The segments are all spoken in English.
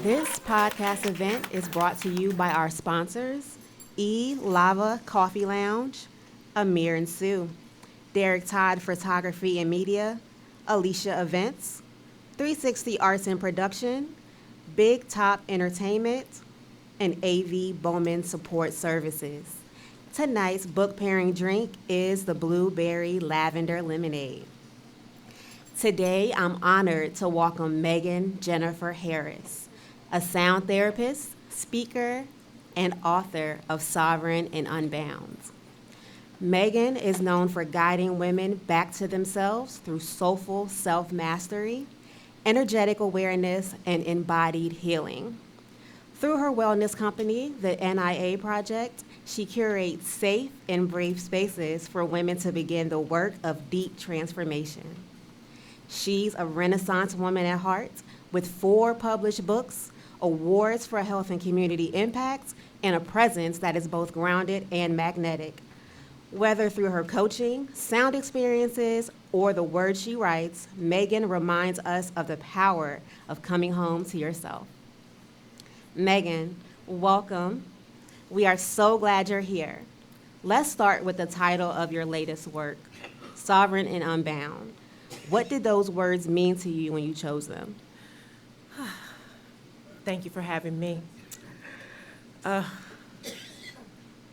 This podcast event is brought to you by our sponsors, Eleva Coffee Lounge, Amir and Sue, Derek Todd Photography and Media, Alicia Events, 360 Arts and Production, Big Top Entertainment, and AV Bowman Support Services. Tonight's book pairing drink is the Blueberry Lavender Lemonade. Today, I'm honored to welcome Megan Jenifer-Harris, a sound therapist, speaker, and author of Sovereign and Unbound. Megan is known for guiding women back to themselves through soulful self-mastery, energetic awareness, and embodied healing. Through her wellness company, the NIA Project, she curates safe and brave spaces for women to begin the work of deep transformation. She's a Renaissance woman at heart with 4 published books, awards for health and community impact, and a presence that is both grounded and magnetic. Whether through her coaching, sound experiences, or the words she writes, Megan reminds us of the power of coming home to yourself. Megan, welcome. We are so glad you're here. Let's start with the title of your latest work, Sovereign and Unbound. What did those words mean to you when you chose them? Thank you for having me. I'm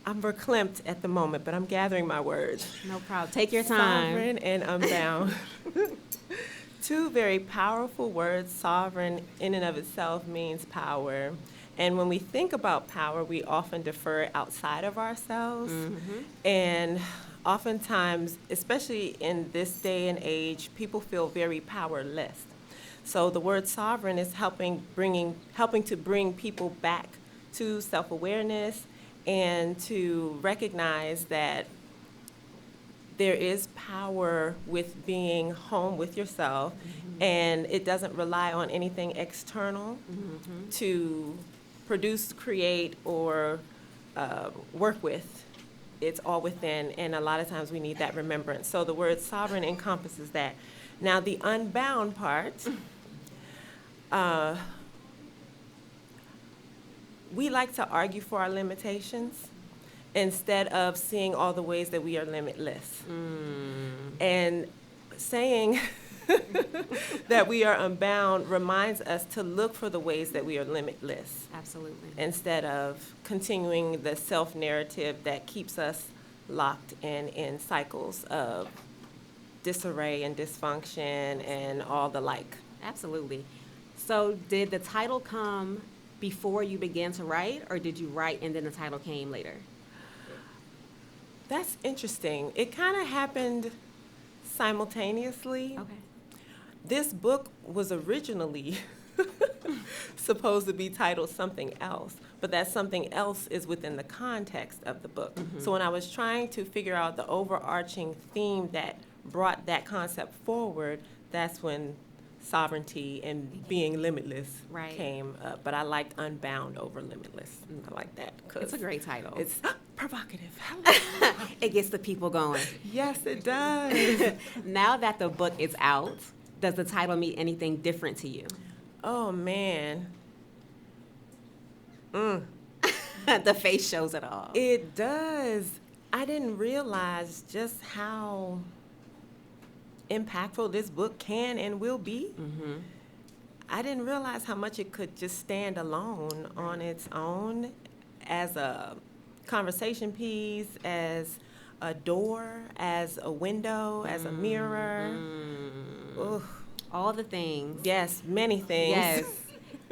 verklempt at the moment, but I'm gathering my words. No problem. Take your time. Sovereign and unbound. 2 very powerful words. Sovereign in and of itself means power. And when we think about power, we often defer outside of ourselves. Mm-hmm. And oftentimes, especially in this day and age, people feel very powerless. So the word sovereign is helping to bring people back to self-awareness and to recognize that there is power with being home with yourself, mm-hmm. and it doesn't rely on anything external mm-hmm. to produce, create, or work with. It's all within, and a lot of times we need that remembrance. So the word sovereign encompasses that. Now, the unbound part, we like to argue for our limitations instead of seeing all the ways that we are limitless. And saying that we are unbound reminds us to look for the ways that we are limitless. Absolutely. Instead of continuing the self-narrative that keeps us locked in cycles of disarray and dysfunction and all the like. Absolutely. So did the title come before you began to write, or did you write and then the title came later? That's interesting. It kind of happened simultaneously. Okay. This book was originally supposed to be titled something else, but that something else is within the context of the book. Mm-hmm. So when I was trying to figure out the overarching theme that brought that concept forward, that's when sovereignty and being limitless came up. But I liked Unbound over Limitless. I like that. It's a great title. It's provocative. It gets the people going. Yes, it does. Now that the book is out, does the title mean anything different to you? Oh, man. The face shows it all. It does. I didn't realize just how impactful this book can and will be. Mm-hmm. I didn't realize how much it could just stand alone on its own as a conversation piece, as a door, as a window, as a mirror. All the things. Yes, many things. Yes.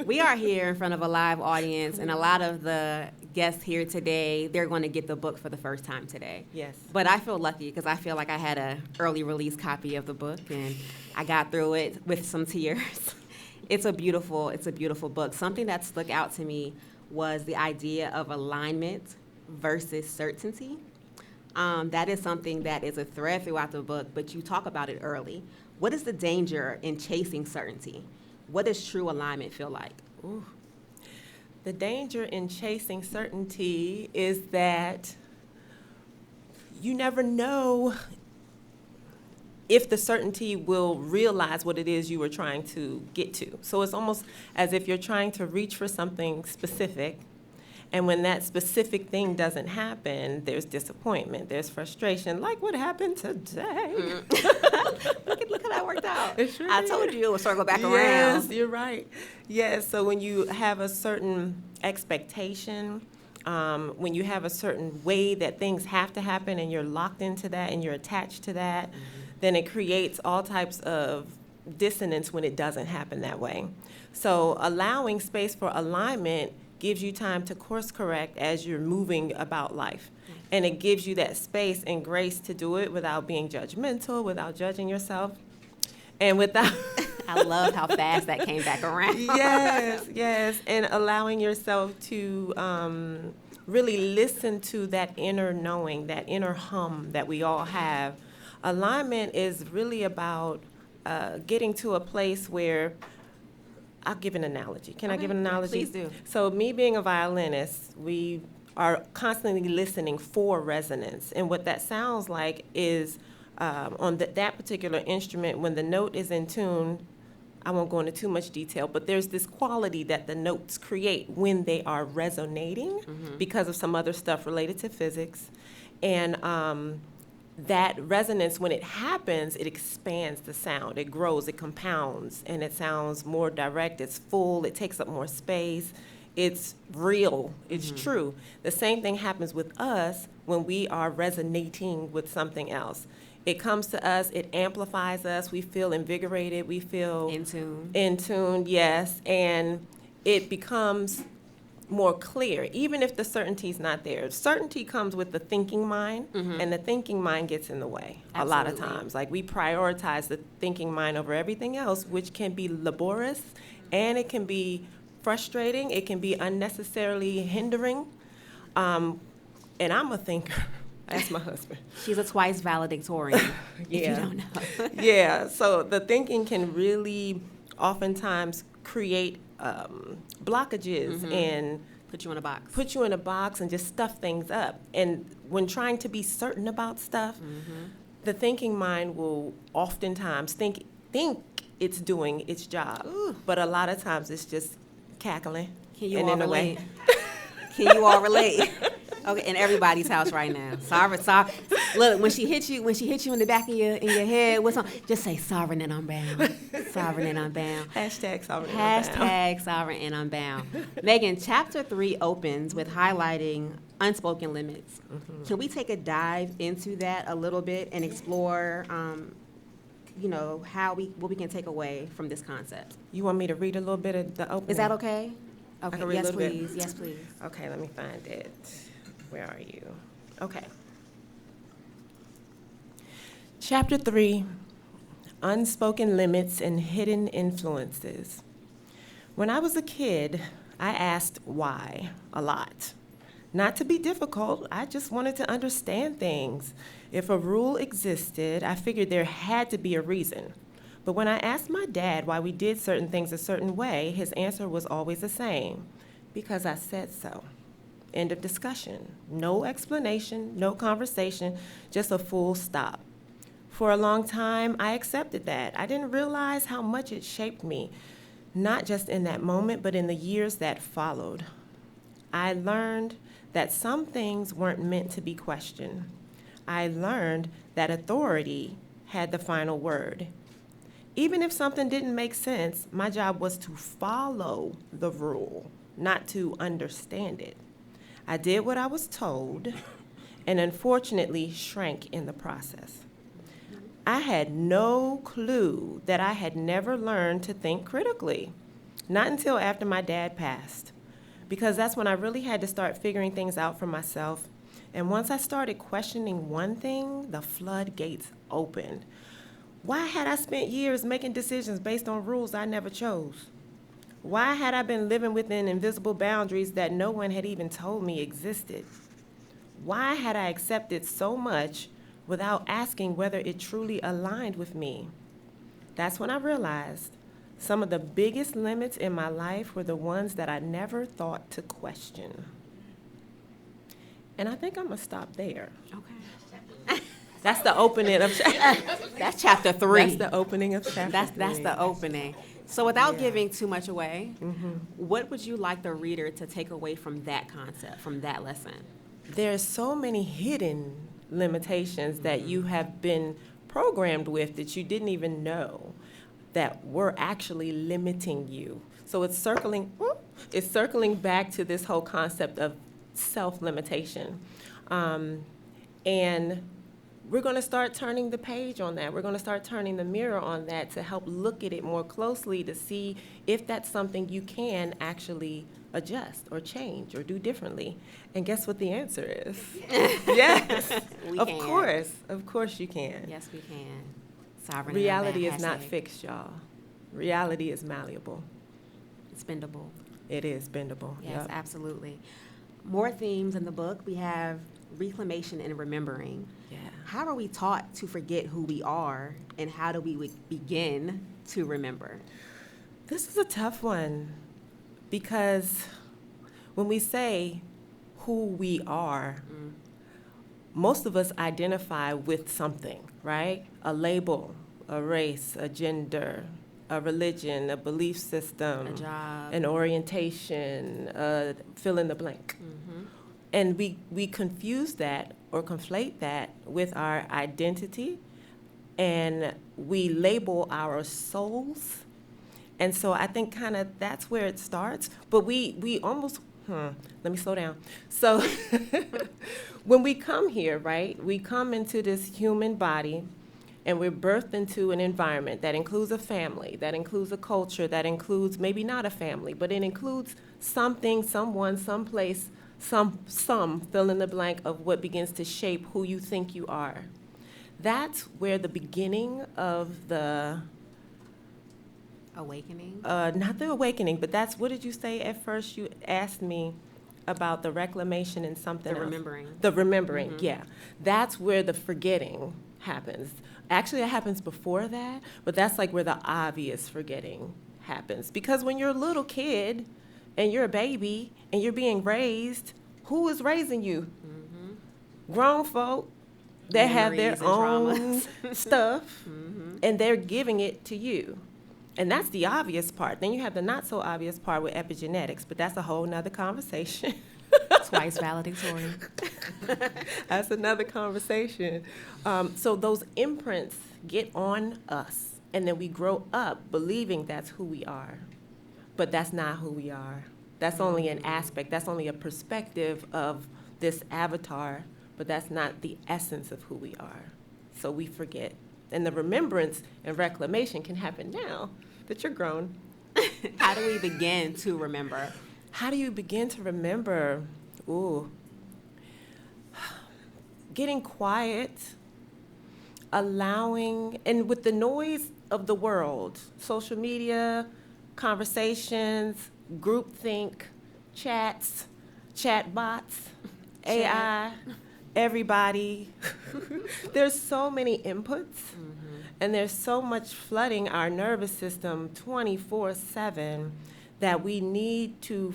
We are here in front of a live audience, and a lot of the guests here today, they're going to get the book for the first time today. Yes. But I feel lucky because I feel like I had an early release copy of the book, and I got through it with some tears. It's a beautiful book. Something that stuck out to me was the idea of alignment versus certainty. That is something that is a thread throughout the book, but you talk about it early. What is the danger in chasing certainty? What does true alignment feel like? Ooh. The danger in chasing certainty is that you never know if the certainty will realize what it is you were trying to get to. So it's almost as if you're trying to reach for something specific, and when that specific thing doesn't happen, there's disappointment, there's frustration, like what happened today. Look how that worked out. It sure I did. told you it would circle back around. Yes, you're right. Yes, so when you have a certain expectation, when you have a certain way that things have to happen and you're locked into that and you're attached to that, then it creates all types of dissonance when it doesn't happen that way. So allowing space for alignment gives you time to course correct as you're moving about life. And it gives you that space and grace to do it without being judgmental, without judging yourself, and without... I love how fast that came back around. Yes, and allowing yourself to really listen to that inner knowing, that inner hum that we all have. Alignment is really about getting to a place where, I'll give an analogy. Can I give an analogy? Please do. So me being a violinist, we are constantly listening for resonance. And what that sounds like is on that particular instrument, when the note is in tune, I won't go into too much detail, but there's this quality that the notes create when they are resonating because of some other stuff related to physics. And that resonance, when it happens, it expands the sound. It grows, it compounds, and it sounds more direct. It's full, it takes up more space. It's real, it's true. The same thing happens with us when we are resonating with something else. It comes to us, it amplifies us, we feel invigorated, we feel in tune, yes, and it becomes more clear, even if the certainty's not there. Certainty comes with the thinking mind, and the thinking mind gets in the way a lot of times. Like, we prioritize the thinking mind over everything else, which can be laborious, and it can be frustrating, it can be unnecessarily hindering, and I'm a thinker. That's my husband. She's a twice valedictorian, if you don't know. Yeah, so the thinking can really oftentimes create blockages and Put you in a box. And just stuff things up. And when trying to be certain about stuff, the thinking mind will oftentimes think it's doing its job. But a lot of times it's just cackling. Can you all relate? Can you all relate? Okay, in everybody's house right now. Sorry. Look, when she hits you in the back of your head, what's on? Just say sovereign and unbound. Sovereign and unbound. Hashtag sovereign and unbound. Hashtag sovereign and unbound. Megan, chapter 3 opens with highlighting unspoken limits. Can we take a dive into that a little bit and explore, what we can take away from this concept? You want me to read a little bit of the opening? Is that okay? Okay. can read a Yes, little bit. please. Yes, please. Okay, let me find it. Where are you? Okay. Chapter 3, Unspoken Limits and Hidden Influences. When I was a kid, I asked why a lot. Not to be difficult, I just wanted to understand things. If a rule existed, I figured there had to be a reason. But when I asked my dad why we did certain things a certain way, his answer was always the same: because I said so. End of discussion. No explanation, no conversation, just a full stop. For a long time, I accepted that. I didn't realize how much it shaped me, not just in that moment, but in the years that followed. I learned that some things weren't meant to be questioned. I learned that authority had the final word. Even if something didn't make sense, my job was to follow the rule, not to understand it. I did what I was told, and unfortunately shrank in the process. I had no clue that I had never learned to think critically, not until after my dad passed, because that's when I really had to start figuring things out for myself. And once I started questioning one thing, the floodgates opened. Why had I spent years making decisions based on rules I never chose? Why had I been living within invisible boundaries that no one had even told me existed? Why had I accepted so much without asking whether it truly aligned with me? That's when I realized some of the biggest limits in my life were the ones that I never thought to question. And I think I'm gonna stop there. Okay. That's the opening of That's chapter 3. that's the opening of chapter That's 3. the opening. So without Yeah. giving too much away, what would you like the reader to take away from that concept, from that lesson? There's so many hidden limitations that you have been programmed with that you didn't even know that were actually limiting you. So it's circling back to this whole concept of self-limitation. And we're going to start turning the page on that. We're going to start turning the mirror on that to help look at it more closely to see if that's something you can actually adjust or change or do differently. And guess what the answer is? Yes. We Of can. course you can. Yes, we can. Sovereign Reality Unbound is not hashtag. fixed, y'all. Reality is malleable. It's bendable. It is bendable. Yes, Yep. absolutely. More themes in the book. We have reclamation and remembering. Yeah. How are we taught to forget who we are, and how do we begin to remember? This is a tough one because when we say who we are, most of us identify with something, right? A label, a race, a gender, a religion, a belief system, A job. an orientation, fill in the blank. And we confuse that or conflate that with our identity, and we label our souls. And so I think kind of that's where it starts. But we almost, let me slow down. So when we come here, right, we come into this human body, and we're birthed into an environment that includes a family, that includes a culture, that includes maybe not a family, but it includes something, someone, someplace, some fill in the blank of what begins to shape who you think you are. That's where the beginning of the Awakening. not the awakening, but that's, what did you say at first? You asked me about the reclamation and something The else. remembering. The remembering, yeah. That's where the forgetting happens. Actually, it happens before that, but that's like where the obvious forgetting happens. Because when you're a little kid and you're a baby and you're being raised, who is raising you? Grown folk that have their Memories and own stuff, and they're giving it to you. And that's the obvious part. Then you have the not so obvious part with epigenetics, but that's a whole nother conversation. Twice valedictorian. That's another conversation. So those imprints get on us, and then we grow up believing that's who we are. But that's not who we are. That's only an aspect. That's only a perspective of this avatar, but that's not the essence of who we are. So we forget. And the remembrance and reclamation can happen now that you're grown. How do we begin to remember? How do you begin to remember? Ooh. Getting quiet, allowing, and with the noise of the world, social media, conversations, groupthink, chats, chatbots, AI, everybody. There's so many inputs, and there's so much flooding our nervous system 24/7 that we need to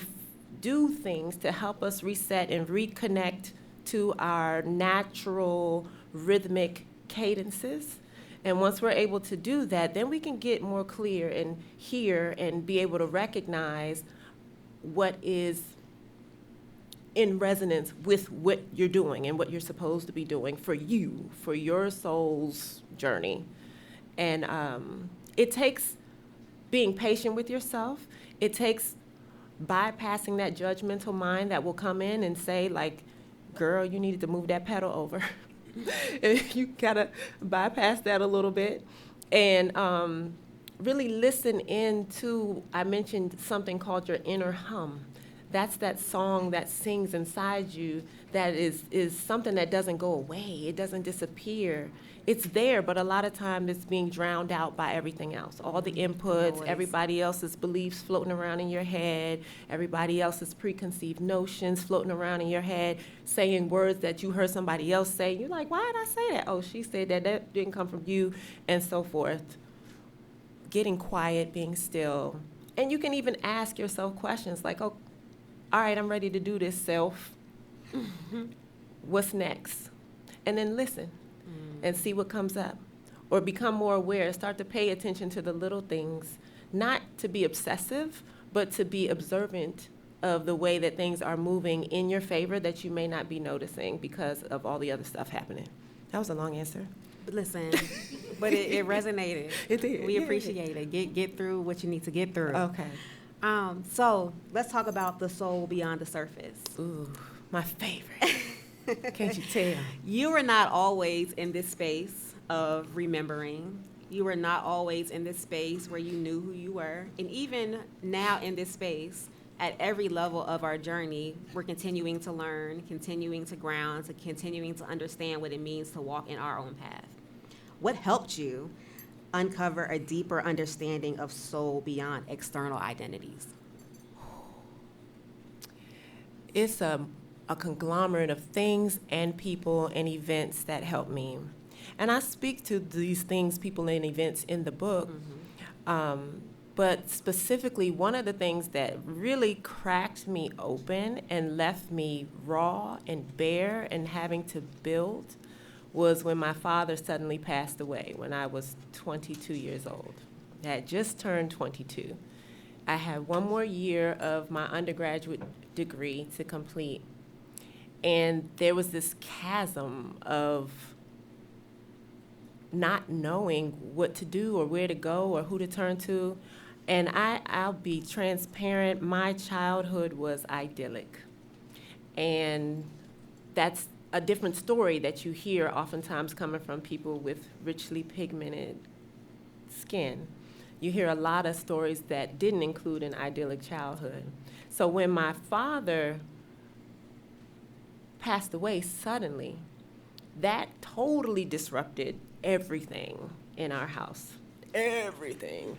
do things to help us reset and reconnect to our natural rhythmic cadences. And once we're able to do that, then we can get more clear and hear and be able to recognize what is in resonance with what you're doing and what you're supposed to be doing for you, for your soul's journey. And it takes being patient with yourself. It takes bypassing that judgmental mind that will come in and say, like, girl, you needed to move that pedal over. You gotta bypass that a little bit and really listen in to, I mentioned something called your inner hum. That's that song that sings inside you that is something that doesn't go away. It doesn't disappear. It's there, but a lot of times it's being drowned out by everything else. All the inputs, Noise. everybody else's beliefs floating around in your head, everybody else's preconceived notions floating around in your head, saying words that you heard somebody else say. You're like, why did I say that? Oh, she said that. That didn't come from you, and so forth. Getting quiet, being still. And you can even ask yourself questions like, oh, all right, I'm ready to do this, self. What's next? And then listen. and see what comes up, or become more aware, start to pay attention to the little things, not to be obsessive, but to be observant of the way that things are moving in your favor that you may not be noticing because of all the other stuff happening. That was a long answer. But listen, but it resonated. It did. We Yeah. appreciate it. Get through what you need to get through. Okay. So let's talk about the soul beyond the surface. Ooh, my favorite. Can't you tell? You were not always in this space of remembering. You were not always in this space where you knew who you were. And even now in this space, at every level of our journey, we're continuing to learn, continuing to ground, to continuing to understand what it means to walk in our own path. What helped you uncover a deeper understanding of soul beyond external identities? It's a conglomerate of things and people and events that help me. And I speak to these things, people, and events in the book. But specifically, one of the things that really cracked me open and left me raw and bare and having to build was when my father suddenly passed away when I was 22 years old. I had just turned 22. I had one more year of my undergraduate degree to complete. And there was this chasm of not knowing what to do or where to go or who to turn to. And I'll be transparent, my childhood was idyllic. And that's a different story that you hear oftentimes coming from people with richly pigmented skin. You hear a lot of stories that didn't include an idyllic childhood. So when my father passed away suddenly, that totally disrupted everything in our house. Everything.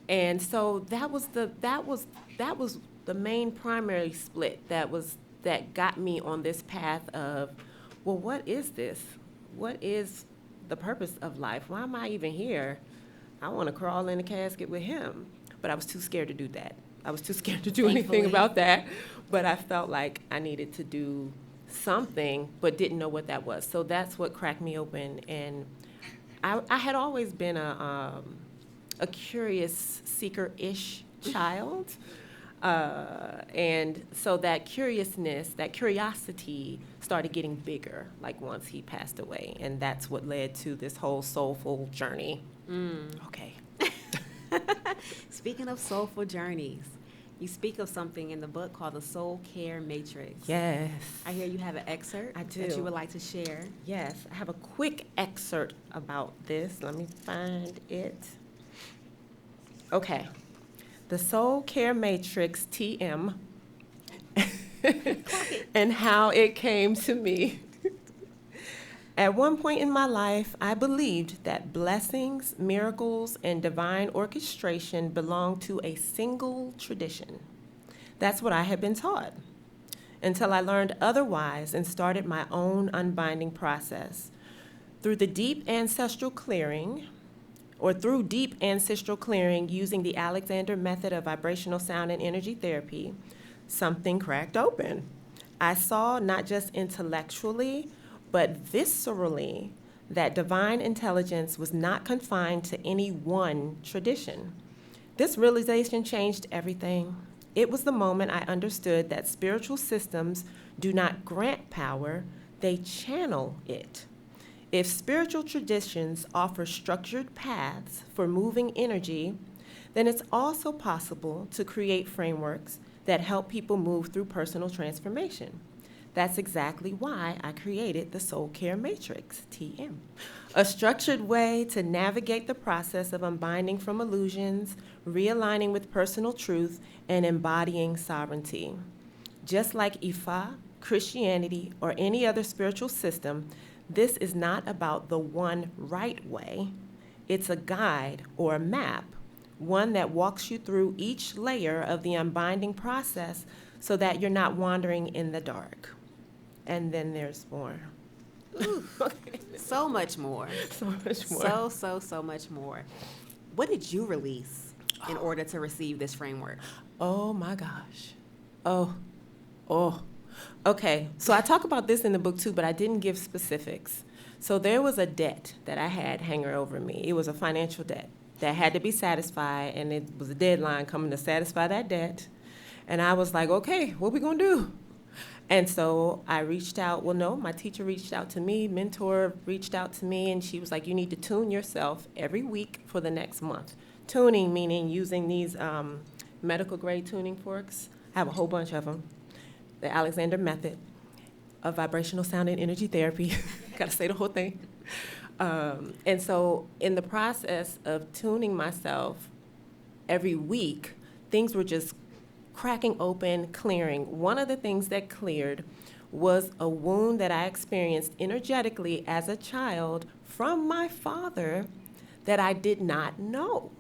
And so that was the main primary split that got me on this path of, well, what is this? What is the purpose of life? Why am I even here? I want to crawl in a casket with him. But I was too scared to do that. I was too scared to do anything about that. But I felt like I needed to do something, but didn't know what that was. So that's what cracked me open. And I had always been a curious seeker-ish child. And so that curiousness, that curiosity started getting bigger, like once he passed away. And that's what led to this whole soulful journey. Okay. Speaking of soulful journeys, you speak of something in the book called the Soul Care Matrix. Yes. I hear you have an excerpt I do. that you would like to share. Yes, I have a quick excerpt about this. Let me find it. Okay. The Soul Care Matrix, TM, and how it came to me. At one point in my life, I believed that blessings, miracles, and divine orchestration belonged to a single tradition. That's what I had been taught, until I learned otherwise and started my own unbinding process. Through deep ancestral clearing using the Alexander method of vibrational sound and energy therapy, something cracked open. I saw not just intellectually, but viscerally, that divine intelligence was not confined to any one tradition. This realization changed everything. It was the moment I understood that spiritual systems do not grant power, they channel it. If spiritual traditions offer structured paths for moving energy, then it's also possible to create frameworks that help people move through personal transformation. That's exactly why I created the Soul Care Matrix, TM, a structured way to navigate the process of unbinding from illusions, realigning with personal truth, and embodying sovereignty. Just like Ifa, Christianity, or any other spiritual system, this is not about the one right way. It's a guide or a map, one that walks you through each layer of the unbinding process so that you're not wandering in the dark. And then there's more. Okay. So much more. So much more. So much more. What did you release in order to receive this framework? Oh my gosh. Oh. Okay. So I talk about this in the book too, but I didn't give specifics. So there was a debt that I had hanging over me. It was a financial debt that had to be satisfied, and it was a deadline coming to satisfy that debt. And I was like, okay, what we gonna do? And so I reached out. Well, no, my teacher reached out to me, mentor reached out to me, and she was like, you need to tune yourself every week for the next month. Tuning meaning using these medical grade tuning forks. I have a whole bunch of them. The Alexander method of vibrational sound and energy therapy. Gotta say the whole thing. And so in the process of tuning myself every week, things were just cracking open, clearing. One of the things that cleared was a wound that I experienced energetically as a child from my father that I did not know.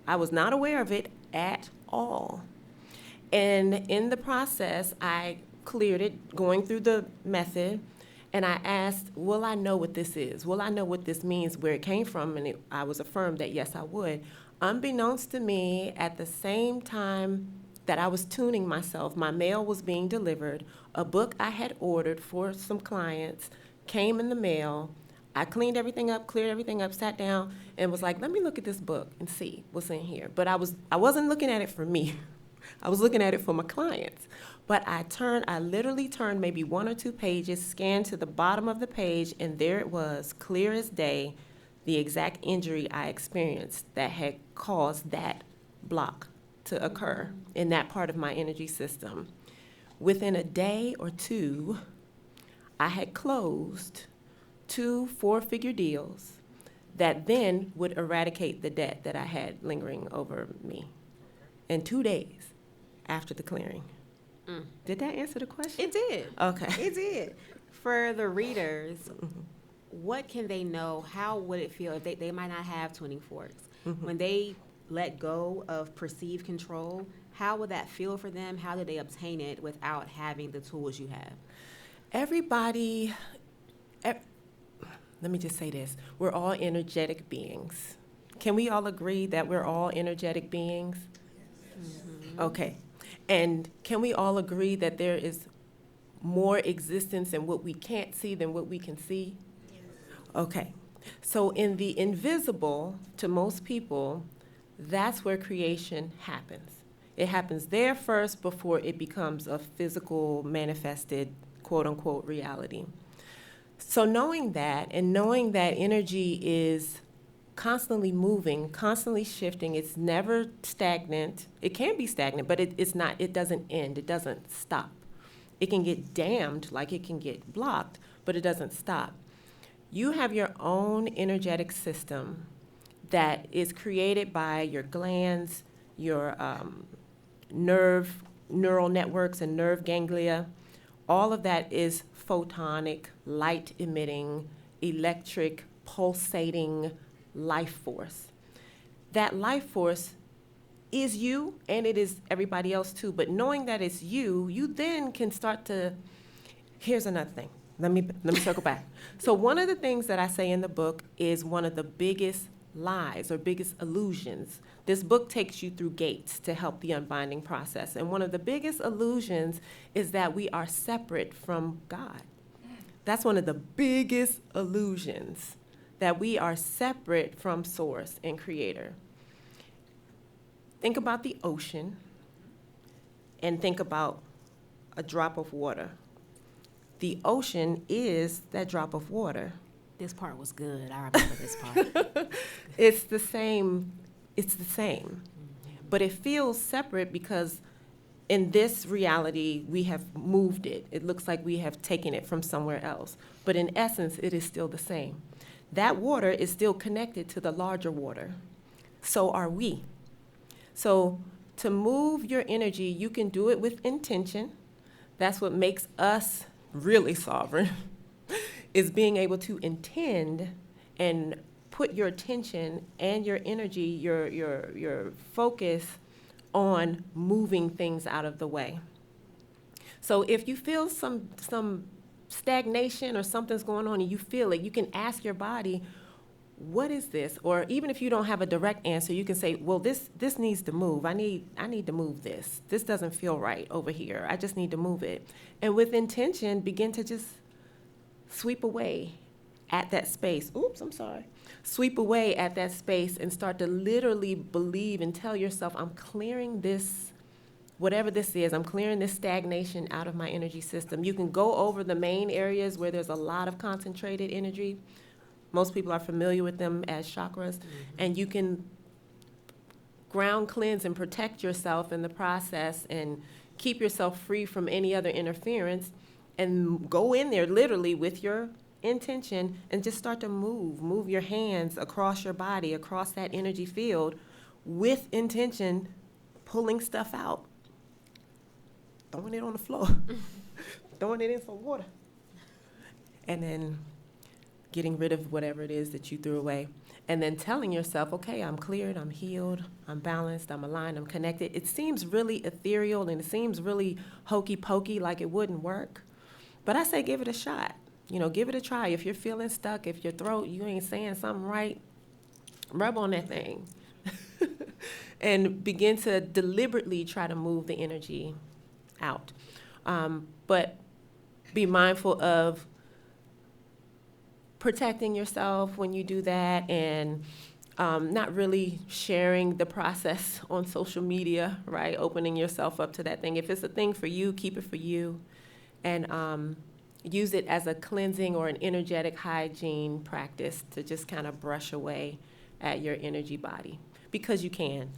I was not aware of it at all. And in the process, I cleared it going through the method, and I asked, will I know what this is? Will I know what this means, where it came from? And I was affirmed that yes, I would. Unbeknownst to me, at the same time that I was tuning myself, my mail was being delivered. A book I had ordered for some clients came in the mail. I cleaned everything up, cleared everything up, sat down, and was like, let me look at this book and see what's in here. But I wasn't looking at it for me. I was looking at it for my clients. But I literally turned maybe 1 or 2 pages, scanned to the bottom of the page, and there it was, clear as day, the exact injury I experienced that had caused that block to occur in that part of my energy system. Within a day or two, I had closed 2 4-figure deals that then would eradicate the debt that I had lingering over me in 2 days after the clearing. Did that answer the question? It did. Okay. It did. For the readers, what can they know? How would it feel if they might not have tuning forks? When they let go of perceived control, how would that feel for them? How do they obtain it without having the tools you have? Everybody, let me just say this. We're all energetic beings. Can we all agree that we're all energetic beings? Okay. And can we all agree that there is more existence in what we can't see than what we can see? Okay. So in the invisible, to most people, that's where creation happens. It happens there first before it becomes a physical, manifested, quote unquote, reality. So knowing that, and knowing that energy is constantly moving, constantly shifting, it's never stagnant. It can be stagnant, but it's not, it doesn't end, it doesn't stop. It can get dammed, like it can get blocked, but it doesn't stop. You have your own energetic system that is created by your glands, your neural networks and nerve ganglia. All of that is photonic, light emitting, electric, pulsating life force. That life force is you, and it is everybody else too. But knowing that it's you, you then can start to, here's another thing. Let me circle back. So one of the things that I say in the book is one of the biggest lies or biggest illusions. This book takes you through gates to help the unbinding process. And one of the biggest illusions is that we are separate from God. That's one of the biggest illusions, that we are separate from Source and Creator. Think about the ocean and think about a drop of water. The ocean is that drop of water. This part was good. I remember this part. It's the same. But it feels separate because in this reality, we have moved it. It looks like we have taken it from somewhere else. But in essence, it is still the same. That water is still connected to the larger water. So are we. So to move your energy, you can do it with intention. That's what makes us really sovereign, is being able to intend and put your attention and your energy, your focus on moving things out of the way. So if you feel some stagnation or something's going on and you feel it, you can ask your body, what is this? Or even if you don't have a direct answer, you can say, well, this needs to move. I need to move this. This doesn't feel right over here. I just need to move it. And with intention, begin to just sweep away at that space. Oops, I'm sorry. Sweep away at that space and start to literally believe and tell yourself, I'm clearing this, whatever this is, I'm clearing this stagnation out of my energy system. You can go over the main areas where there's a lot of concentrated energy. Most people are familiar with them as chakras, and you can ground cleanse and protect yourself in the process and keep yourself free from any other interference, and go in there literally with your intention and just start to move your hands across your body, across that energy field with intention, pulling stuff out, throwing it on the floor, throwing it in some water, and then getting rid of whatever it is that you threw away. And then telling yourself, okay, I'm cleared, I'm healed, I'm balanced, I'm aligned, I'm connected. It seems really ethereal and it seems really hokey pokey, like it wouldn't work. But I say give it a shot. You know, give it a try. If you're feeling stuck, if your throat, you ain't saying something right, rub on that thing. And begin to deliberately try to move the energy out. But be mindful of protecting yourself when you do that, and not really sharing the process on social media, right? Opening yourself up to that thing. If it's a thing for you, keep it for you, and use it as a cleansing or an energetic hygiene practice to just kind of brush away at your energy body, because you can.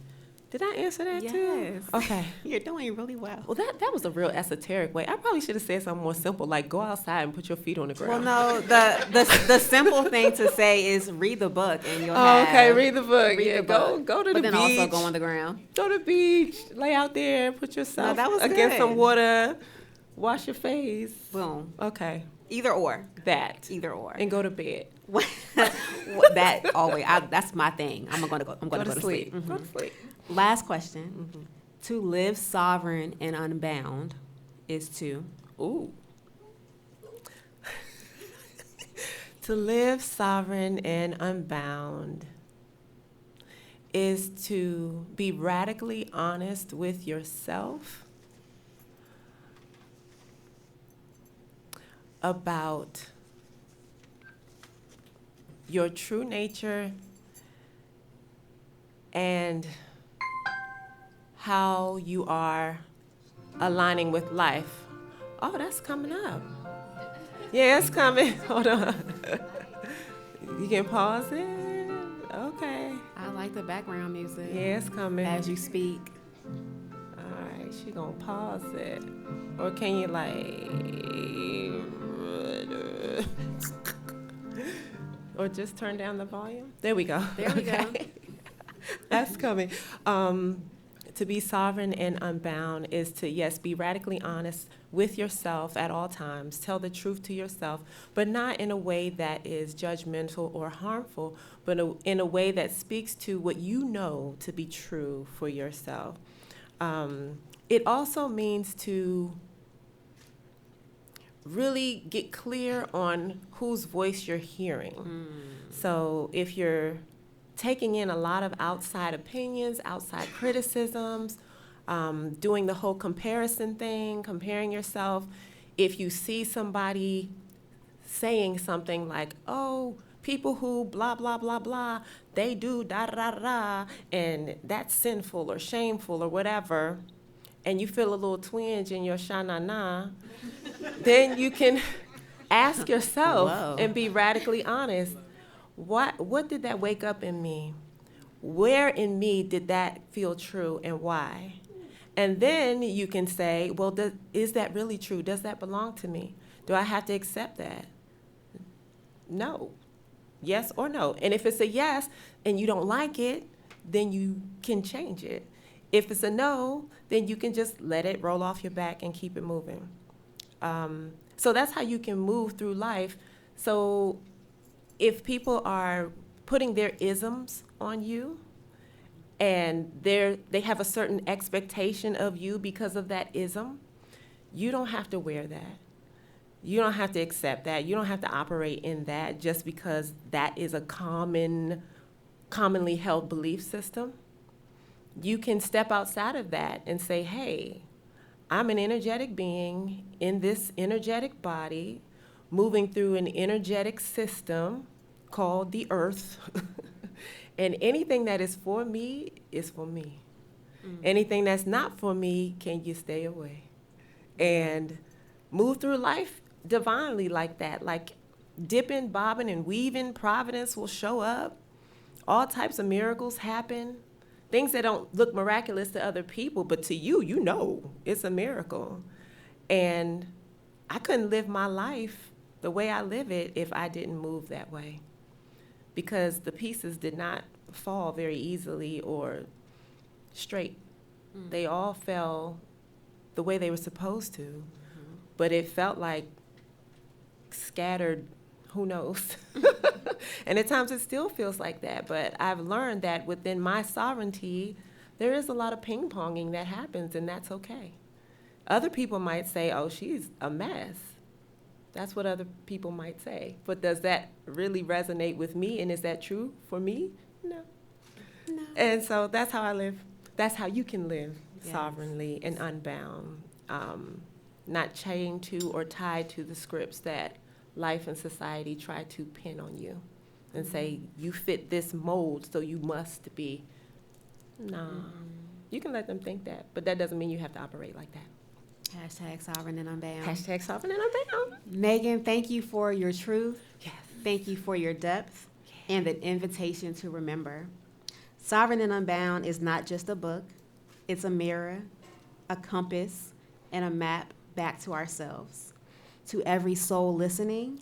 Did I answer that too? Yes. Okay. You're doing really well. Well, that was a real esoteric way. I probably should have said something more simple, like go outside and put your feet on the Well, ground. no, the simple thing to say is read the book and you'll Oh, have. okay, read the book. Read Yeah, the book. go to But the then beach. also go on the ground. Go to the beach, lay out there, and put yourself that was against good. some water, wash your face. Boom. Okay, Either or. that. Either or. And go to bed. That always. That's my thing. I'm gonna go to sleep. Mhm. Go to sleep. Last question. To live sovereign and unbound is to. Ooh. To live sovereign and unbound is to be radically honest with yourself about your true nature and how you are aligning with life. Oh, that's coming up. Yeah, it's coming. Hold on. You can pause it. Okay. I like the background music. Yeah, it's coming. As you speak. All right, she gonna pause it. Or can you or just turn down the volume? There we go. There we go. That's coming. To be sovereign and unbound is to, yes, be radically honest with yourself at all times. Tell the truth to yourself, but not in a way that is judgmental or harmful, but in a way that speaks to what you know to be true for yourself. It also means to really get clear on whose voice you're hearing. So if you're taking in a lot of outside opinions, outside criticisms, doing the whole comparison thing, comparing yourself. If you see somebody saying something like, oh, people who blah, blah, blah, blah, they do da, da, da, da, and that's sinful or shameful or whatever, and you feel a little twinge in your sha-na-na, then you can ask yourself Whoa. and be radically honest. What did that wake up in me? Where in me did that feel true and why? And then you can say, well, is that really true? Does that belong to me? Do I have to accept that? No. Yes or no? And if it's a yes and you don't like it, then you can change it. If it's a no, then you can just let it roll off your back and keep it moving. So that's how you can move through life. So if people are putting their isms on you and they have a certain expectation of you because of that ism, you don't have to wear that. You don't have to accept that. You don't have to operate in that just because that is a commonly held belief system. You can step outside of that and say, hey, I'm an energetic being in this energetic body moving through an energetic system called the earth. And anything that is for me is for me. Anything that's not for me, can you stay away? And move through life divinely like that. Like dipping, bobbing, and weaving, providence will show up. All types of miracles happen. Things that don't look miraculous to other people, but to you, you know it's a miracle. And I couldn't live my life the way I live it if I didn't move that way. Because the pieces did not fall very easily or straight. They all fell the way they were supposed to, but it felt like scattered, who knows? And at times it still feels like that, but I've learned that within my sovereignty, there is a lot of ping-ponging that happens, and that's okay. Other people might say, oh, she's a mess. That's what other people might say. But does that really resonate with me, and is that true for me? No. No. And so that's how I live. That's how you can live Yes. sovereignly and unbound, not chained to or tied to the scripts that life and society try to pin on you and say, you fit this mold, so you must be. No. You can let them think that, but that doesn't mean you have to operate like that. Hashtag sovereign and unbound. Hashtag sovereign and unbound. Megan, thank you for your truth. Yes. Thank you for your depth and the invitation to remember. Sovereign and Unbound is not just a book. It's a mirror, a compass, and a map back to ourselves. To every soul listening,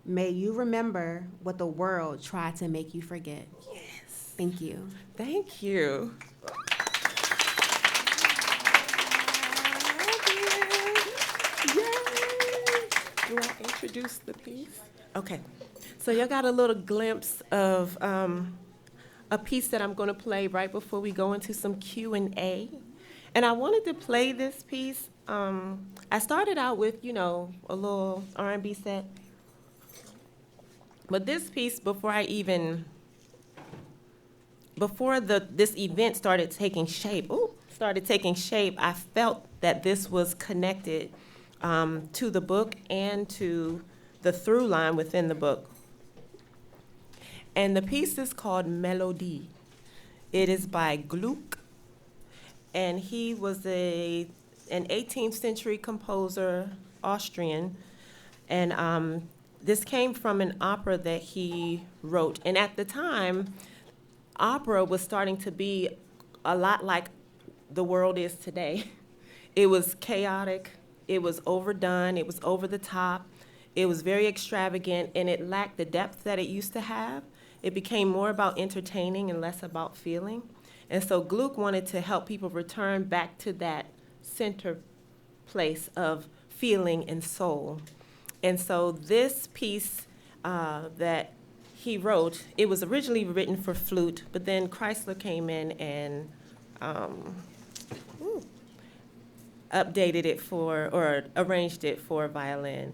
may you remember what the world tried to make you forget. Yes. Thank you. Thank you. Do I introduce the piece? Okay. So y'all got a little glimpse of a piece that I'm going to play right before we go into some Q&A. And I wanted to play this piece. I started out with, a little R&B set. But this piece, before this event started taking shape, I felt that this was connected to the book and to the through line within the book. And the piece is called Melodie. It is by Gluck, and he was an 18th century composer, Austrian, and this came from an opera that he wrote. And at the time, opera was starting to be a lot like the world is today. It was chaotic, it was overdone, it was over the top, it was very extravagant, and it lacked the depth that it used to have. It became more about entertaining and less about feeling. And so Gluck wanted to help people return back to that center place of feeling and soul. And so this piece that he wrote, it was originally written for flute, but then Chrysler came in and updated it or arranged it for violin.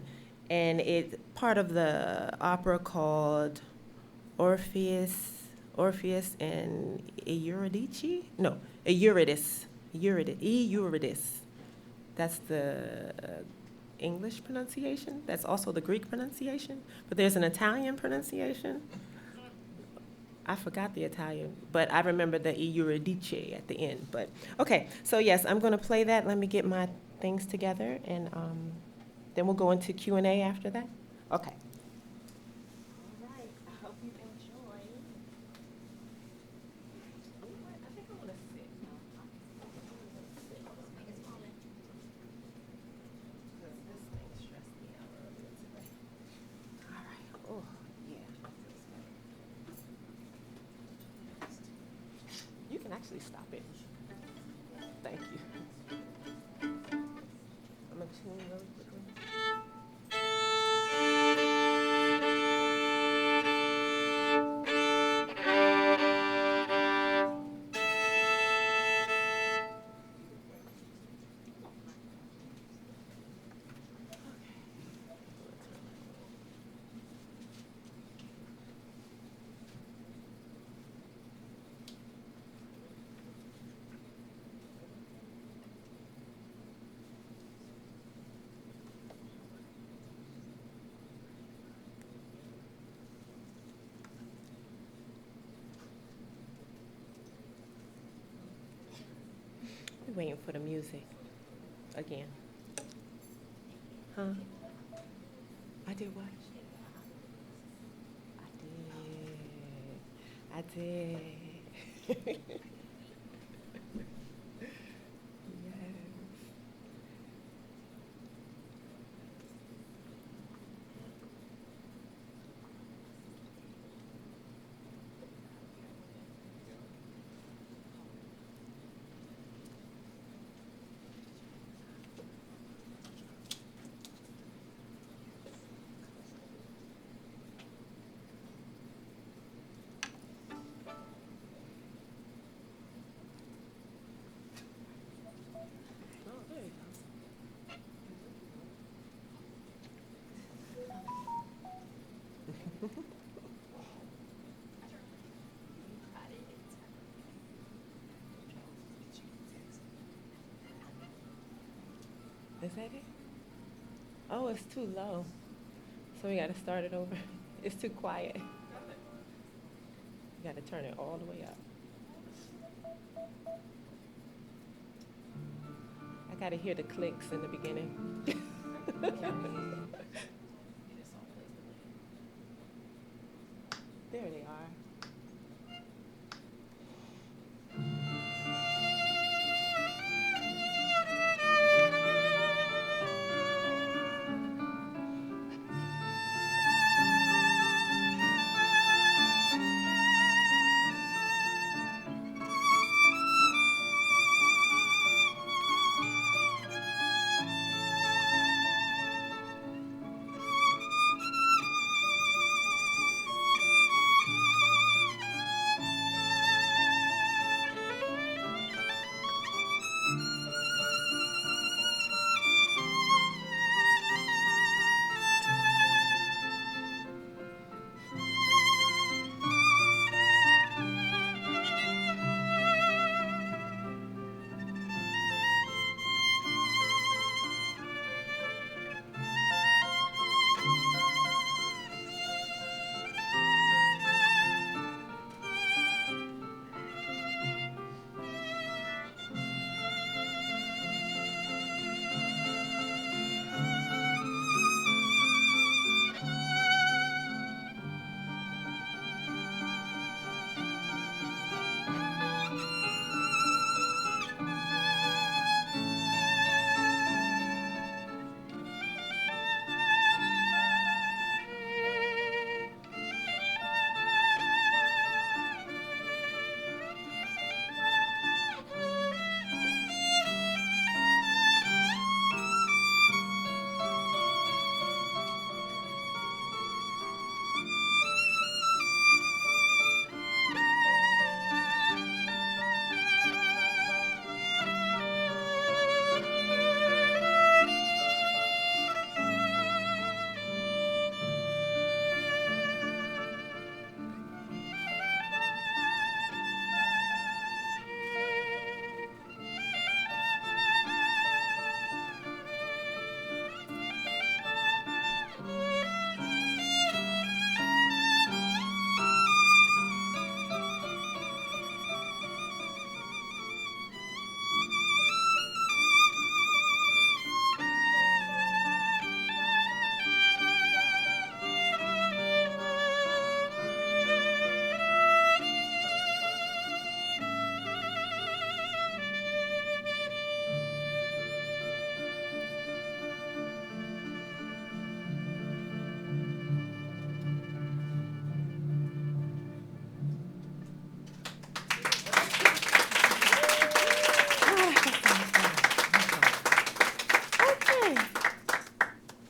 And it's part of the opera called Orpheus and Eurydice? No, Eurydice. Eurydice. That's the English pronunciation. That's also the Greek pronunciation. But there's an Italian pronunciation. I forgot the Italian, but I remember the Eurydice at the end. But okay, so yes, I'm going to play that. Let me get my things together, and then we'll go into Q&A after that. Okay. You can actually stop it. Thank you. I'm going to tune really quickly. waiting for the music again. Huh? I did what? I did. Yes. Oh, there you go. Is that it? Oh, it's too low. So we got to start it over. It's too quiet. You got to turn it all the way up. I got to hear the clicks in the beginning. There they are.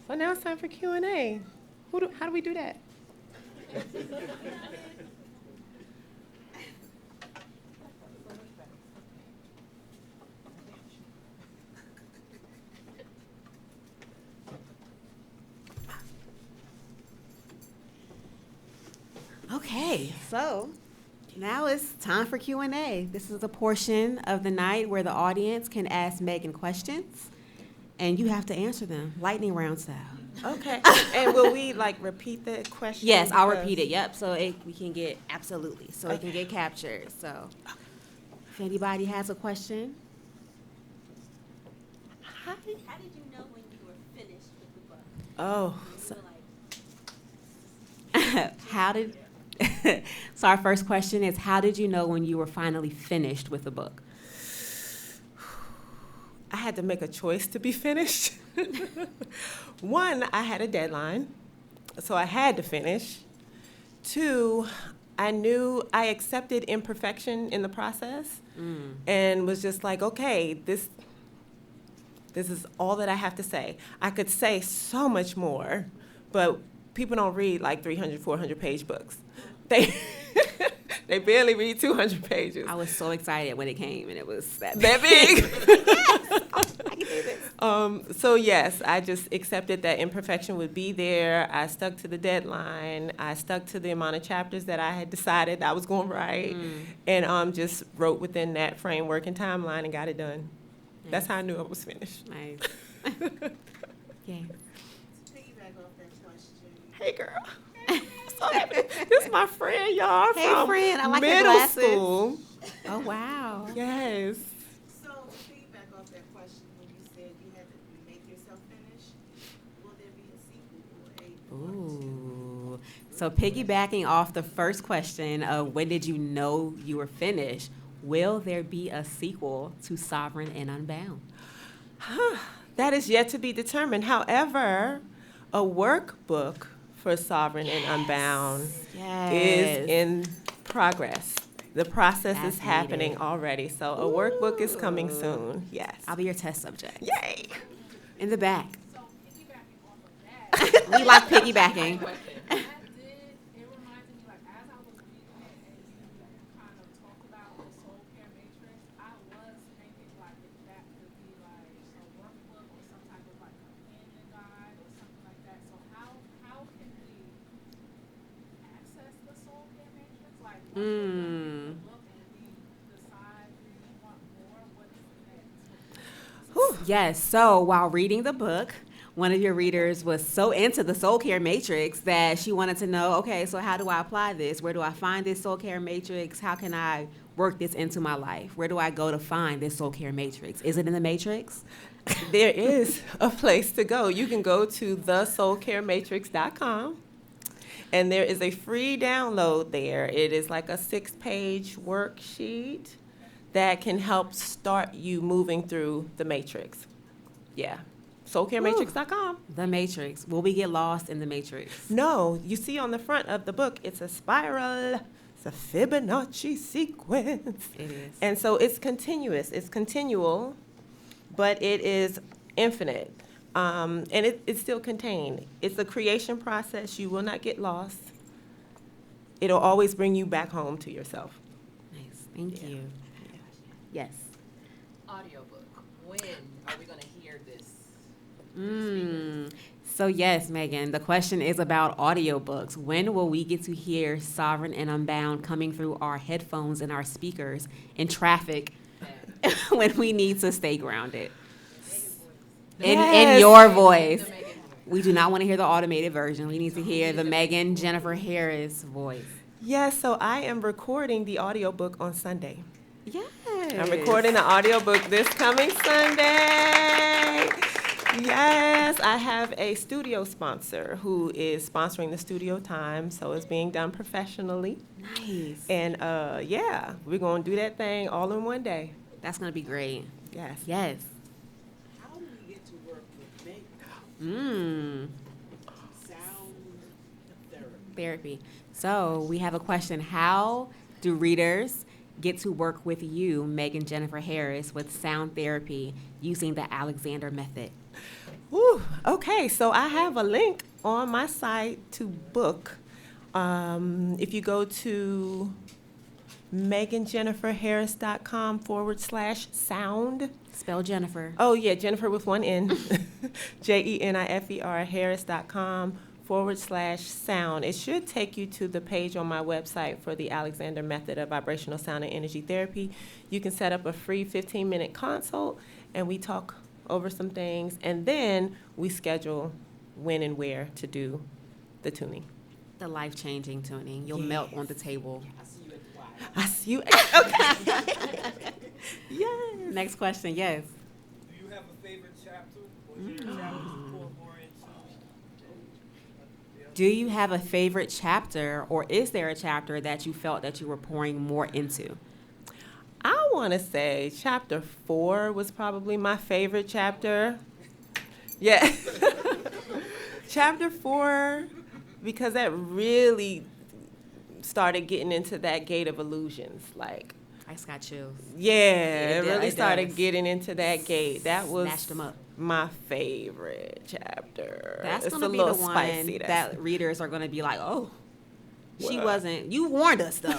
So now it's time for Q&A. How do we do that? Okay, so now it's time for Q&A. This is a portion of the night where the audience can ask Megan questions, and you have to answer them, lightning round style. Okay. And will we repeat the question? Yes, I'll repeat it. Yep. So we can get absolutely. So it can get captured. So if anybody has a question, Hi. How did you know when you were finished with the book? Oh, You were like, How did So our first question is, how did you know when you were finally finished with the book? I had to make a choice to be finished. One, I had a deadline, so I had to finish. Two, I knew I accepted imperfection in the process and was just like, okay, this is all that I have to say. I could say so much more, but people don't read like 300, 400-page books. They they barely read 200 pages. I was so excited when it came and it was that That big. I can do this. So yes, I just accepted that imperfection would be there. I stuck to the deadline. I stuck to the amount of chapters that I had decided I was going to write, and just wrote within that framework and timeline and got it done. That's how I knew I was finished. Nice. Yeah. piggyback off that question. Hey, girl. So happy. This is my friend, y'all. Hey, from friend. I like your middle glasses. school. Oh, wow. Yes. So to piggyback off that question, when you said you had to make yourself finish, will there be a sequel or a part two? Ooh. So piggybacking off the first question of when did you know you were finished, will there be a sequel to Sovereign and Unbound? That is yet to be determined. However, a workbook for Sovereign and Unbound is in progress. The process That's is happening needed. already. So a workbook is coming soon. Yes. I'll be your test subject. Yay. In the back. So piggybacking off of that, We like piggybacking. it reminds me, like, as I was reading it and you kind of talked about the soul care matrix, I was thinking, like, if that could be, like, a workbook or some type of, like, companion guide or something like that. So how can we access the soul care matrix? Like, once we're done reading the book and we decide we want more, what is next? Yes. So while reading the book, one of your readers was so into the soul care matrix that she wanted to know, okay, so how do I apply this? Where do I find this soul care matrix? How can I work this into my life? Where do I go to find this soul care matrix? Is it in the matrix? There is a place to go. You can go to thesoulcarematrix.com, and there is a free download there. It is like a 6-page worksheet that can help start you moving through the matrix. Yeah. Soulcarematrix.com. The matrix. Will we get lost in the matrix? No, you see on the front of the book, it's a spiral. It's a Fibonacci sequence. It is. And so it's continuous. It's continual, but it is infinite. And it's still contained. It's a creation process. You will not get lost. It'll always bring you back home to yourself. Nice. Thank you. Yes. Audiobook. When are we going to hear this? So yes, Megan, the question is about audiobooks. When will we get to hear Sovereign and Unbound coming through our headphones and our speakers in traffic when we need to stay grounded? In Yes. your voice. The Megan voice. We do not want to hear the automated version. We need to hear the Megan Jenifer-Harris voice. Yes, so I am recording the audiobook on Sunday. Yes. I'm recording the audiobook this coming Sunday. Yes, I have a studio sponsor who is sponsoring the studio time, so it's being done professionally. Nice. And yeah, we're going to do that thing all in one day. That's going to be great. Yes. Yes. How do we get to work with Megan? Sound therapy. So we have a question. How do readers get to work with you, Megan Jenifer-Harris, with sound therapy using the Alexander method? Whew. Okay, so I have a link on my site to book. If you go to meganjeniferharris.com/sound. Spell Jennifer. Oh, yeah, Jennifer with one N. Jenifer, Harris.com/sound. It should take you to the page on my website for the Alexander Method of Vibrational Sound and Energy Therapy. You can set up a free 15-minute consult, and we talk over some things, and then we schedule when and where to do the tuning. The life-changing tuning. You'll melt on the table. I see you at the Y. I see you. Okay. Yes. Next question, yes. Do you have a favorite chapter? Was there a chapter you poured more into? Do you have a favorite chapter, or is there a chapter that you felt that you were pouring more into? I want to say chapter 4 was probably my favorite chapter. Yeah. Chapter 4, because that really started getting into that gate of illusions. Like, I just got chills. yeah, it It really started does. getting into that gate. That was Snatched 'em up. my favorite chapter. That's It's going to a be the little one spicy. that readers are going to be like, oh, she What? wasn't. You warned us, though.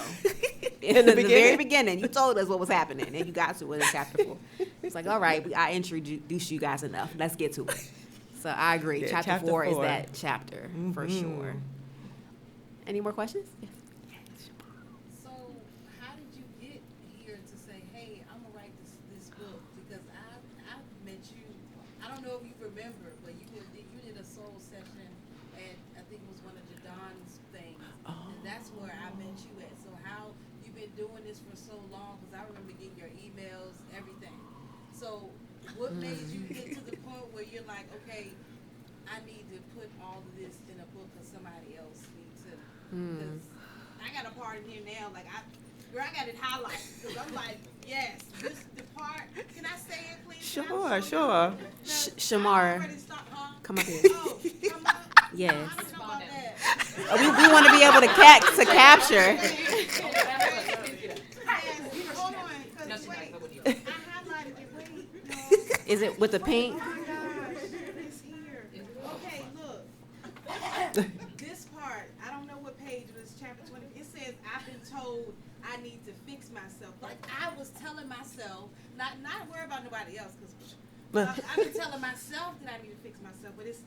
In the very beginning? beginning, you told us what was happening, and you got to it in chapter 4. It's like, all right, I introduced you guys enough. Let's get to it. So I agree. Yeah, chapter chapter 4 is 4. that chapter for sure. Any more questions? Yes. So, how did you get here to say, "Hey, I'm gonna write this book"? Because I met you. I don't know if you remember, but you did a soul session at, I think it was one of Jadon's things, and that's where I met you at. So how you've been doing this for so long? Because I remember getting your emails, everything. So, what made you get to the point where you're like, okay, I need to put all of this in a book because somebody else needs to? Because I got a part in here now, like girl, I got it highlighted, because I'm like, yes, this the part, can I say it, please? Can I show Sure. you? Because Shamara, I already start- huh? come up here. Oh, come up? Yes. I don't know about that. We want to be able to capture. Yes, hold on, because wait, I highlighted it, wait, no. Is it with the pink? Oh my gosh, it's here. Okay, look. This part, I don't know what page it is, chapter 20. It says, I've been told I need to fix myself. Like, I was telling myself, not worry about nobody else, because I've been telling myself that I need to fix myself, but it's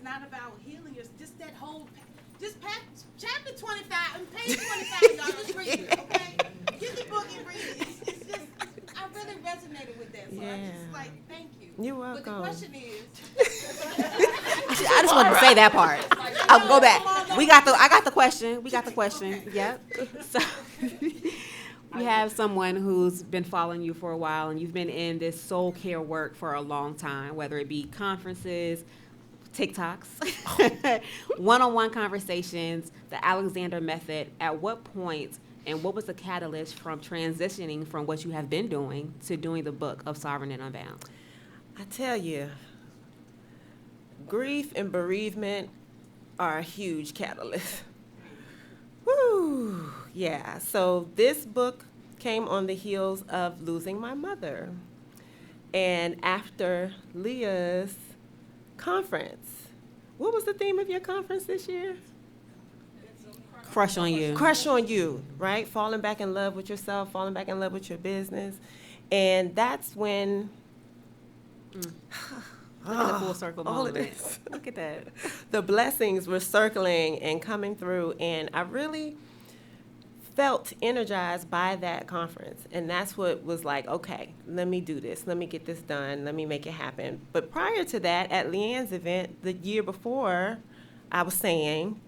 not about healing yourself. Just that whole, chapter 25, and page 25, y'all, just read it, okay? Get the book and read it. It's just, I really resonated with that, so I'm Yeah. just like, thank you. You're But the welcome. question is, I just wanted to say that part. I'll go back. I got the question. We got the question. Yep. So we have someone who's been following you for a while, and you've been in this soul care work for a long time, whether it be conferences, TikToks, one-on-one conversations, the Alexander method. At what point and what was the catalyst from transitioning from what you have been doing to doing the book of Sovereign and Unbound? I tell you, grief and bereavement are a huge catalyst. Woo! Yeah, so this book came on the heels of losing my mother. And after Leah's conference, what was the theme of your conference this year? Crush on you. Crush on you, right? Falling back in love with yourself, falling back in love with your business. And that's when Look at the full circle all of moment. this. Look at that. the blessings were circling and coming through, and I really felt energized by that conference. And that's what was like, okay, let me do this. Let me get this done. Let me make it happen. But prior to that, at Leanne's event the year before, I was saying,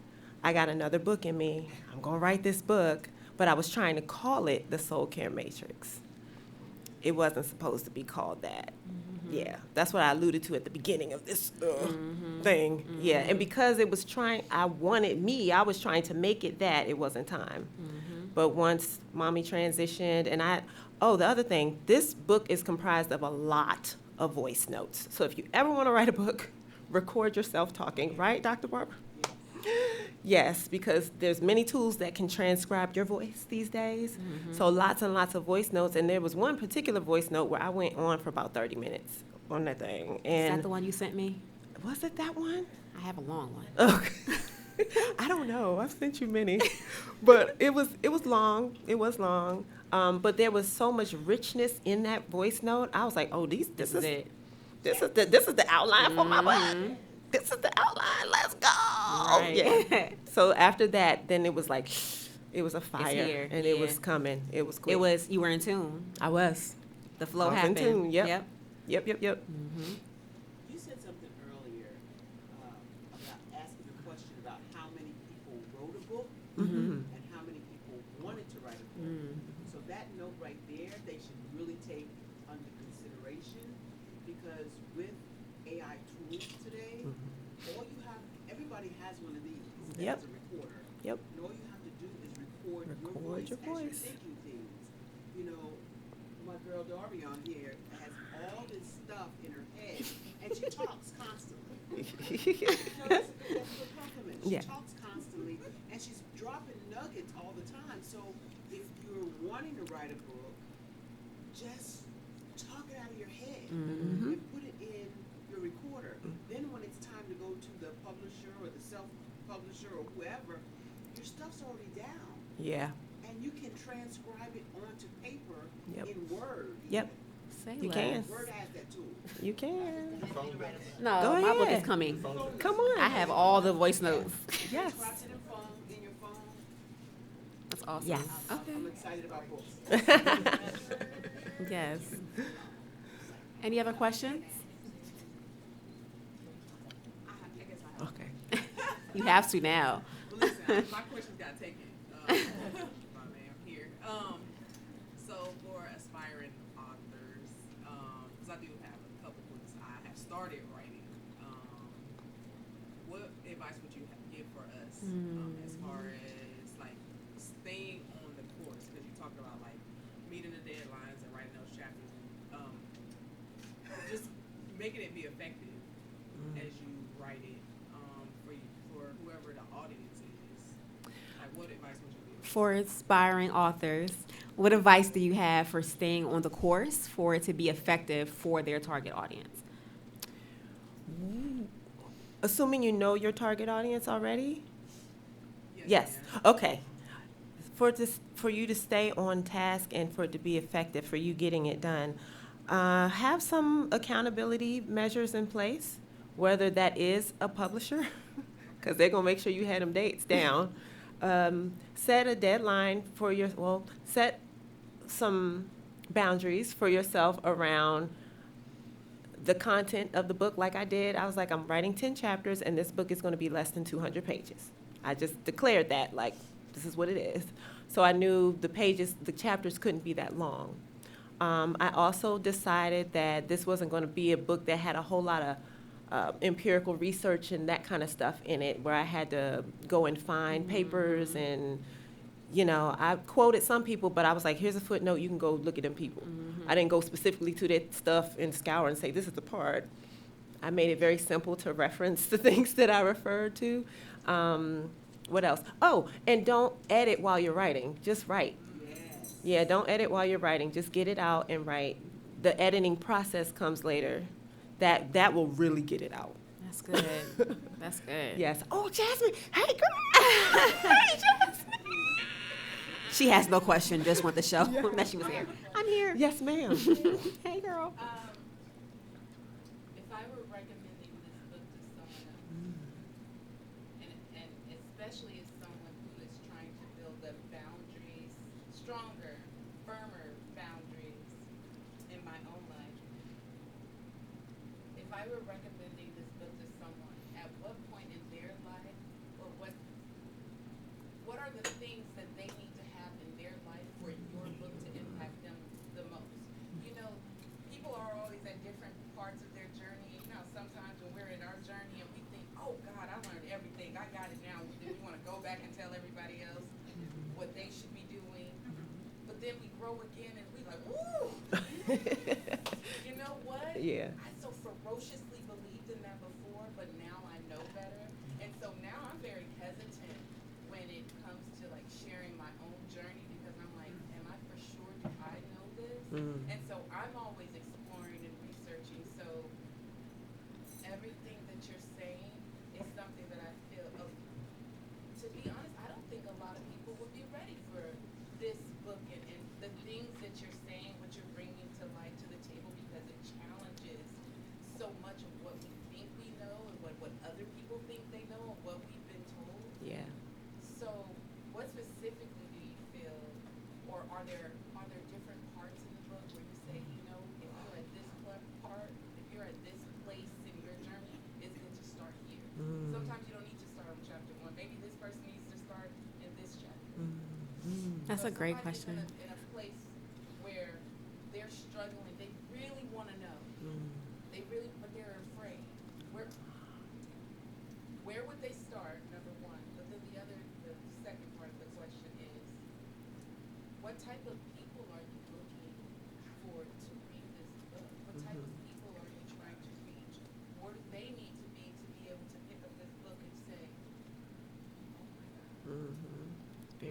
I got another book in me. I'm going to write this book. But I was trying to call it the Soul Care Matrix. It wasn't supposed to be called that. Yeah, that's what I alluded to at the begining of this thing. Yeah, and because it was I was trying to make it that, it wasn't time. But once Mommy transitioned, and the other thing, this book is comprised of a lot of voice notes. So if you ever want to write a book, record yourself talking, right, Dr. Barbara? Yes, because there's many tools that can transcribe your voice these days. So lots and lots of voice notes. And there was one particular voice note where I went on for about 30 minutes on that thing. Is And that the one you sent me? was it that one? I have a long one. Okay. I don't know. I've sent you many. But it was long. It was long. But there was so much richness in that voice note. I was like, oh, this is it. This is the outline for my book. This is the outline. Let's go. Right. Yeah. So after that, then it was like, it was a fire, here. and Yeah. it was coming. It was quick. You were in tune. I was. The flow I was in happened. tune. Yep. Yep. Yep. You said something earlier about asking a question about how many people wrote a book and how many people wanted to write a book. So that note right there, they should really take under consideration, because with AI tools today, all you have, everybody has one of these that Yep. has a recorder. Yep. And all you have to do is record Record your your voice voice. as you're thinking things. You know, my girl Darby on here has all this stuff in her head, and she talks constantly. No, that's a good compliment. She Yeah. talks constantly, and she's dropping nuggets all the time. So if you're wanting to write a book, just talk it out of your head and put it in your recorder. Then when it's time to go to the publisher or the self-publisher or whoever, your stuff's already down, Yeah. and you can transcribe it onto paper Yep. in Word. Yep. Say You less. can. Word has that tool. You can. No, Go my book is ahead. coming. Come on. I have all the voice notes. Yes. Transcribe it in your phone. That's awesome. Yes. I'm excited about books. Yes. Any other questions? I guess I have. Okay. You have to now. Well, listen, my questions got taken. My man here. So for aspiring authors, because I do have a couple books I have started writing, what advice would you give for us as far as like staying on the course? Because you talked about like meeting the deadlines and writing those chapters, just making it be effective as you write it for whoever the audience is. Like, what advice would you give? For aspiring authors, what advice do you have for staying on the course for it to be effective for their target audience? Assuming you know your target audience already? Yes. ma'am. Okay. For you to stay on task and for it to be effective, for you getting it done, have some accountability measures in place, whether that is a publisher, because they're going to make sure you had them dates down. Set a deadline for set some boundaries for yourself around the content of the book. Like I did, I was like, I'm writing 10 chapters and this book is going to be less than 200 pages. I just declared that, like, this is what it is. So I knew the chapters couldn't be that long. I also decided that this wasn't going to be a book that had a whole lot of empirical research and that kind of stuff in it, where I had to go and find papers and, I quoted some people, but I was like, here's a footnote, you can go look at them people. I didn't go specifically to that stuff and scour and say, this is the part. I made it very simple to reference the things that I referred to. What else? Oh, and don't edit while you're writing. Just write. Yes. Yeah, don't edit while you're writing. Just get it out and write. The editing process comes later. That will really get it out. That's good. That's good. Yes. Oh, Jasmine. Hey, girl. Hey, Jasmine. She has no question, just want to show that she was here. I'm here. Yes, ma'am. Hey, girl. If I were recommending this book to someone else, and especially as someone who is trying to build up boundaries, stronger, firmer boundaries in my own life, if I were recommending this book to someone, at what point in their life, or what are the things that they need to have in their life for your book to impact them the most? You know, people are always at different parts of their journey. You know, sometimes when we're in our journey and we think, oh God, I learned everything, I got it now. Then we want to go back and tell everybody else what they should be doing. But then we grow again and we like, woo! You know what? Yeah. I so ferociously believed in that before, but now I know better. And so now I'm very hesitant when it comes to like sharing my own journey, because I'm like, am I for sure, do I know this? And so I'm always exploring and researching. So everything that you're saying is something that I feel, to be honest, I don't think a lot of people would be ready for this book and the things that you're saying, what you're bringing to light to the table, because it challenges so much of what we think we know and what other people think they know and what we've been told. Yeah. So what specifically do you feel, or are there different parts in the book where you say, you know, if you're at this part, if you're at this place in your journey, it's good to start here. Sometimes you don't need to start on chapter 1. Maybe this person needs to start in this chapter. That's So a great somebody's question. in a place where they're struggling, they really want to know. They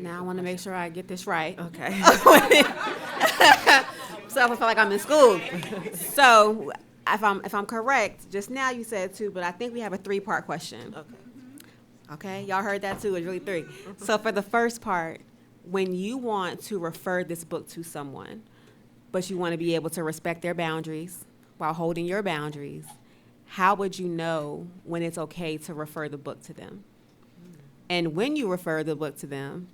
Now I want to make sure I get this right. Okay. So I feel like I'm in school. So if I'm correct, just now you said 2, but I think we have a 3-part question. Okay. Okay, y'all heard that too. It's really 3. So for the first part, when you want to refer this book to someone, but you want to be able to respect their boundaries while holding your boundaries, how would you know when it's okay to refer the book to them? And when you refer the book to them,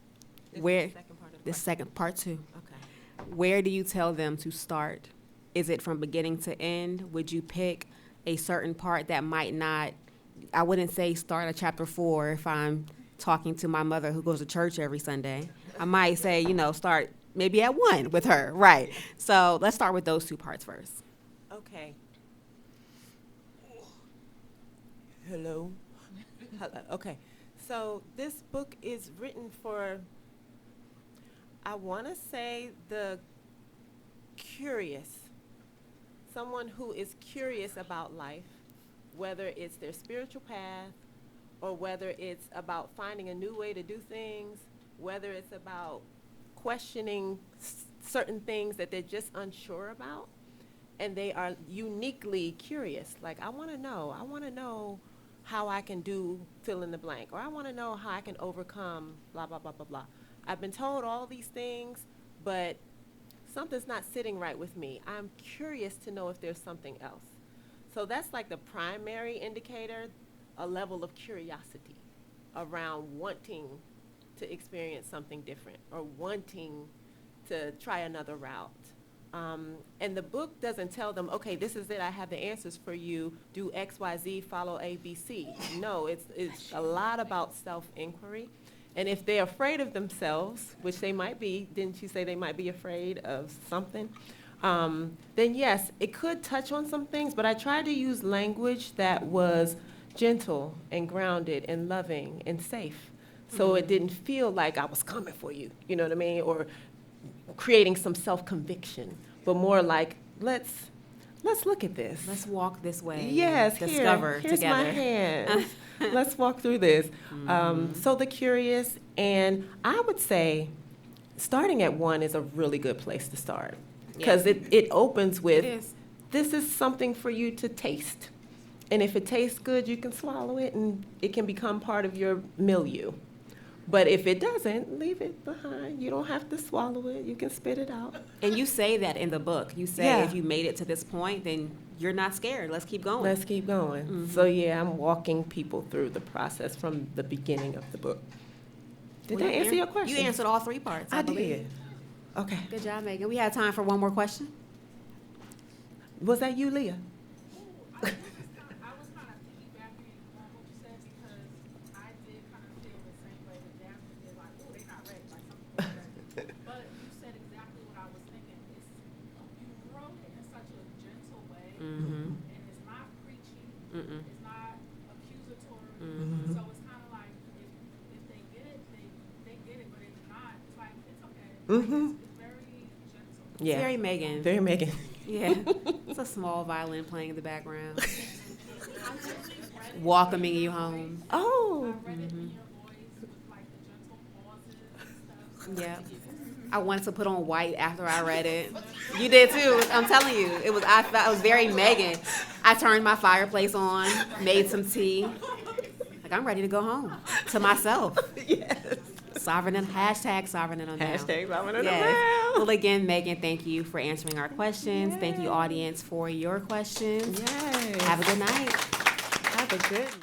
where the second part 2. Okay. Where do you tell them to start? Is it from beginning to end? Would you pick a certain part that might not, I wouldn't say start at chapter 4 if I'm talking to my mother who goes to church every Sunday. I might say, start maybe at 1 with her, right? So let's start with those 2 parts first. Okay. Hello. Hello. Okay. So this book is written for, I want to say, the curious. Someone who is curious about life, whether it's their spiritual path or whether it's about finding a new way to do things, whether it's about questioning certain things that they're just unsure about, and they are uniquely curious. Like, I want to know how I can do fill in the blank, or I want to know how I can overcome blah, blah, blah, blah, blah. I've been told all these things, but something's not sitting right with me. I'm curious to know if there's something else. So that's like the primary indicator, a level of curiosity around wanting to experience something different or wanting to try another route. And the book doesn't tell them, okay, this is it, I have the answers for you, do X, Y, Z, follow A, B, C. No, it's a lot about self-inquiry. And if they're afraid of themselves, which they might be, didn't you say they might be afraid of something? Then yes, it could touch on some things, but I tried to use language that was gentle and grounded and loving and safe. So it didn't feel like I was coming for you, you know what I mean? Or creating some self-conviction, but more like, let's look at this. Let's walk this way. Yes, discover here's together. my hand. Let's walk through this. So the curious, and I would say starting at 1 is a really good place to start because it opens with, this is something for you to taste. And if it tastes good, you can swallow it and it can become part of your milieu. But if it doesn't, leave it behind. You don't have to swallow it. You can spit it out. And you say that in the book. You say if you made it to this point, then you're not scared. Let's keep going. Let's keep going. So yeah, I'm walking people through the process from the beginning of the book. Did that answer your question? You answered all 3 parts. I believe. did. Okay. Good job, Megan. We have time for one more question. Was that you, Leah? I was kind of piggybacking on what you said because I did kind of feel the same way that Daphne did, like, oh, they not ready, like something like that. But you said exactly what I was thinking. You wrote it in such a gentle way, and it's not preachy, it's not accusatory. So it's kind of like if they get it, they get it, but if not, it's like it's okay. Like, it's very gentle. Yeah. Very Megan. Very Megan. Yeah. It's a small violin playing in the background. Welcoming you home. Oh. I read it in your voice with like the gentle pauses and stuff. Yeah. I wanted to put on white after I read it. You did too. I'm telling you. I was very Megan. I turned my fireplace on, made some tea. Like, I'm ready to go home to myself. Yes. Sovereign and hashtag Sovereign and Unbound. Hashtag Sovereign Unbound. Yes. Well, again, Megan, thank you for answering our questions. Yay. Thank you, audience, for your questions. Yes. Have a good night. Have a good